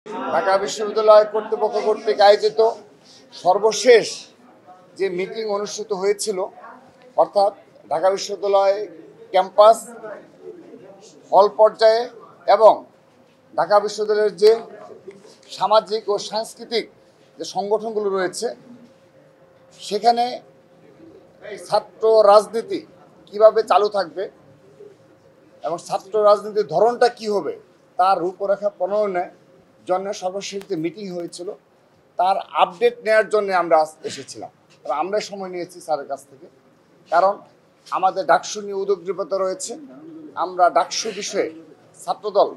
ঢাকা বিশ্ববিদ্যালয় কর্তৃপক্ষ কর্তৃক আয়োজিত সর্বশেষ যে মিটিং অনুষ্ঠিত হয়েছিল, অর্থাৎ ঢাকা বিশ্ববিদ্যালয় ক্যাম্পাস হল পর্যায়ে এবং ঢাকা বিশ্ববিদ্যালয়ের যে সামাজিক ও সাংস্কৃতিক যে সংগঠনগুলো রয়েছে, সেখানে ছাত্র রাজনীতি কিভাবে চালু থাকবে এবং ছাত্র রাজনীতির ধরনটা কি হবে তার রূপরেখা প্রণয়নের জন্য সর্বশেষ যে মিটিং হয়েছিল তার আপডেট নেওয়ার জন্য আমরা এসেছিলাম। আমরা সময় নিয়েছি স্যারের কাছ থেকে, কারণ আমাদের ডাকসু নিয়ে উদ্যোগীকতা রয়েছে। আমরা ডাকসু বিষয়ে ছাত্রদল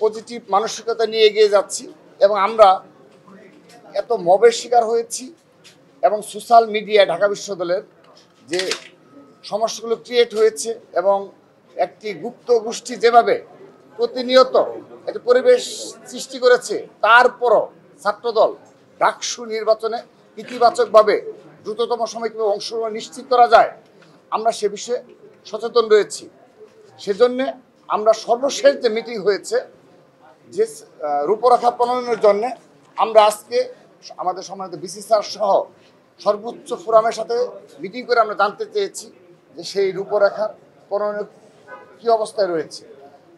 পজিটিভ মানসিকতা নিয়ে এগিয়ে যাচ্ছি এবং আমরা এত মবের শিকার হয়েছি এবং সোশ্যাল মিডিয়ায় ঢাকা বিশ্ববিদ্যালয়ের যে সমস্যাগুলো ক্রিয়েট হয়েছে এবং একটি গুপ্ত গোষ্ঠী যেভাবে প্রতিনিয়ত একটি পরিবেশ সৃষ্টি করেছে, তারপরও ছাত্রদল ডাকসু নির্বাচনে ইতিবাচকভাবে দ্রুততম সময়ে কীভাবে অংশগ্রহণ নিশ্চিত করা যায় আমরা সে বিষয়ে সচেতন রয়েছি। সেজন্যে আমরা সর্বশেষ যে মিটিং হয়েছে যে রূপরেখা প্রণয়নের জন্য আমরা আজকে আমাদের সম্মানিত বিসি স্যার সহ সর্বোচ্চ ফোরামের সাথে মিটিং করে আমরা জানতে চেয়েছি যে সেই রূপরেখার প্রণয়নের কী অবস্থায় রয়েছে।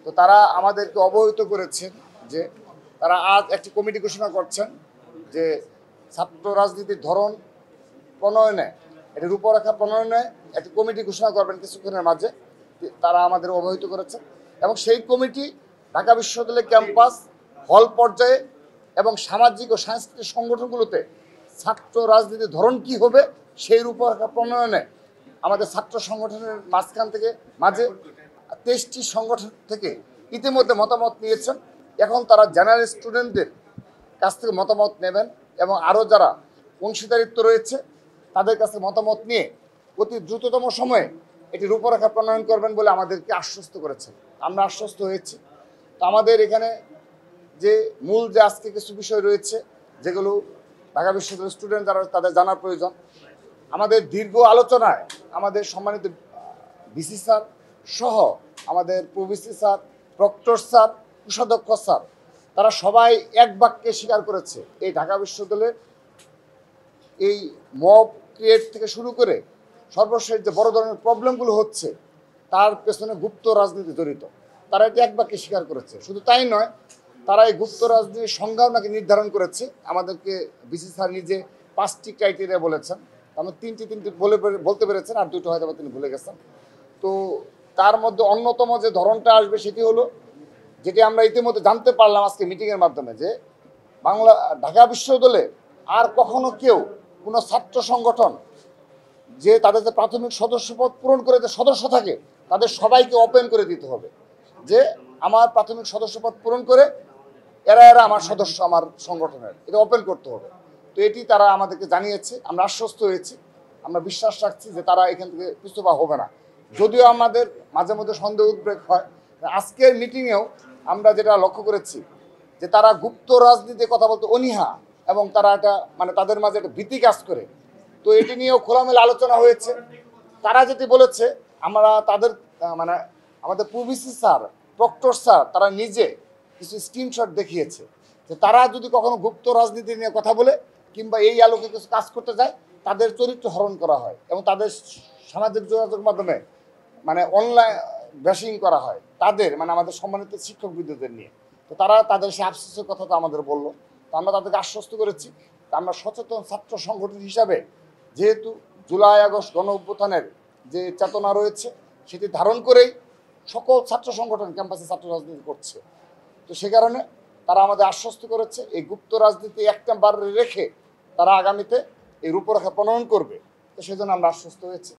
তো তারা আমাদেরকে অবহিত করেছেন যে তারা আজ একটি কমিটি ঘোষণা করছেন যে ছাত্র রাজনীতির ধরন প্রণয়নে, এটি রূপরেখা প্রণয়নে একটি কমিটি ঘোষণা করবেন কিছুক্ষণের মাঝে, তারা আমাদের অবহিত করেছেন। এবং সেই কমিটি ঢাকা বিশ্ববিদ্যালয় ক্যাম্পাস হল পর্যায়ে এবং সামাজিক ও সাংস্কৃতিক সংগঠনগুলোতে ছাত্র রাজনীতির ধরন কি হবে সেই রূপরেখা প্রণয়নে আমাদের ছাত্র সংগঠনের মাঝে 23টি সংগঠন থেকে ইতিমধ্যে মতামত নিয়েছেন। এখন তারা জেনারেল স্টুডেন্টদের কাছ থেকে মতামত নেবেন এবং আরও যারা অংশীদারিত্ব রয়েছে তাদের কাছে মতামত নিয়ে অতি দ্রুততম সময়ে এটি রূপরেখা প্রণয়ন করবেন বলে আমাদেরকে আশ্বস্ত করেছেন। আমরা আশ্বস্ত হয়েছি। তো আমাদের এখানে যে মূল যে আজকে কিছু বিষয় রয়েছে যেগুলো ঢাকা বিশ্ববিদ্যালয়ের স্টুডেন্ট যারা তাদের জানার প্রয়োজন, আমাদের দীর্ঘ আলোচনায় আমাদের সম্মানিত বিসি স্যার সহ আমাদের প্রভিসি স্যার, প্রক্টর স্যার, কোষাধ্যক্ষ স্যার, তারা সবাই এক বাক্যে স্বীকার করেছে এই ঢাকা বিশ্ববিদ্যালয়ের এই মব ক্রিয়েট থেকে শুরু করে সর্বশেষ যে বড় ধরনের প্রবলেমগুলো হচ্ছে তার পেছনে গুপ্ত রাজনীতি জড়িত। তারা এটি এক বাক্যে স্বীকার করেছে। শুধু তাই নয়, তারা এই গুপ্ত রাজনীতির সংজ্ঞাও নাকি নির্ধারণ করেছে। আমাদেরকে বিসি স্যার নিজে 5টি ক্রাইটেরিয়া বলেছেন, আমরা তিনটি বলতে পেরেছেন, আর দুটো হয়তো তিনি ভুলে গেছেন। তো তার মধ্যে অন্যতম যে ধরনটা আসবে সেটি হলো, যেটি আমরা ইতিমধ্যে জানতে পারলাম আজকে মিটিংয়ের মাধ্যমে, যে ঢাকা বিশ্ববিদ্যালয়ে আর কখনো কেউ কোনো ছাত্র সংগঠন যে তাদের যে প্রাথমিক সদস্যপদ পূরণ করে যে সদস্য থাকে তাদের সবাইকে ওপেন করে দিতে হবে যে আমার প্রাথমিক সদস্যপদ পূরণ করে এরা আমার সদস্য, আমার সংগঠনের, এটা ওপেন করতে হবে। তো এটি তারা আমাদেরকে জানিয়েছে, আমরা আশ্বস্ত হয়েছি। আমরা বিশ্বাস রাখছি যে তারা এখান থেকে পিছুপা হবে না। যদিও আমাদের মাঝে মধ্যে সন্দেহ উদ্বেগ হয়, আজকের মিটিংয়েও আমরা যেটা লক্ষ্য করেছি যে তারা গুপ্ত রাজনীতির কথা বলতে অনীহা এবং তারা এটা তাদের মাঝে একটা ভীতি কাজ করে। তো এটি নিয়েও খোলামেলা আলোচনা হয়েছে। তারা যেটি বলেছে, আমরা তাদের আমাদের প্রভিসি স্যার, প্রক্টর স্যার তারা নিজে কিছু স্ক্রিনশট দেখিয়েছে যে তারা যদি কখনো গুপ্ত রাজনীতি নিয়ে কথা বলে কিংবা এই আলোকে কিছু কাজ করতে যায় তাদের চরিত্র হরণ করা হয় এবং তাদের সামাজিক যোগাযোগ মাধ্যমে অনলাইন ব্যাশিং করা হয় তাদের আমাদের সম্মানিত শিক্ষকবৃন্দদের নিয়ে। তো তারা তাদের সে আফসোসের কথা তো আমাদের বললো। তো আমরা তাদেরকে আশ্বস্ত করেছি। তা আমরা সচেতন ছাত্র সংগঠন হিসাবে যেহেতু জুলাই আগস্ট গণ অভ্যুত্থানের যে চেতনা রয়েছে সেটি ধারণ করেই সকল ছাত্র সংগঠন ক্যাম্পাসে ছাত্র রাজনীতি করছে। তো সে কারণে তারা আমাদের আশ্বস্ত করেছে এই গুপ্ত রাজনীতি একটা বার রেখে তারা আগামীতে এই রূপরেখা প্রণয়ন করবে। তো সেজন্য আমরা আশ্বস্ত হয়েছি।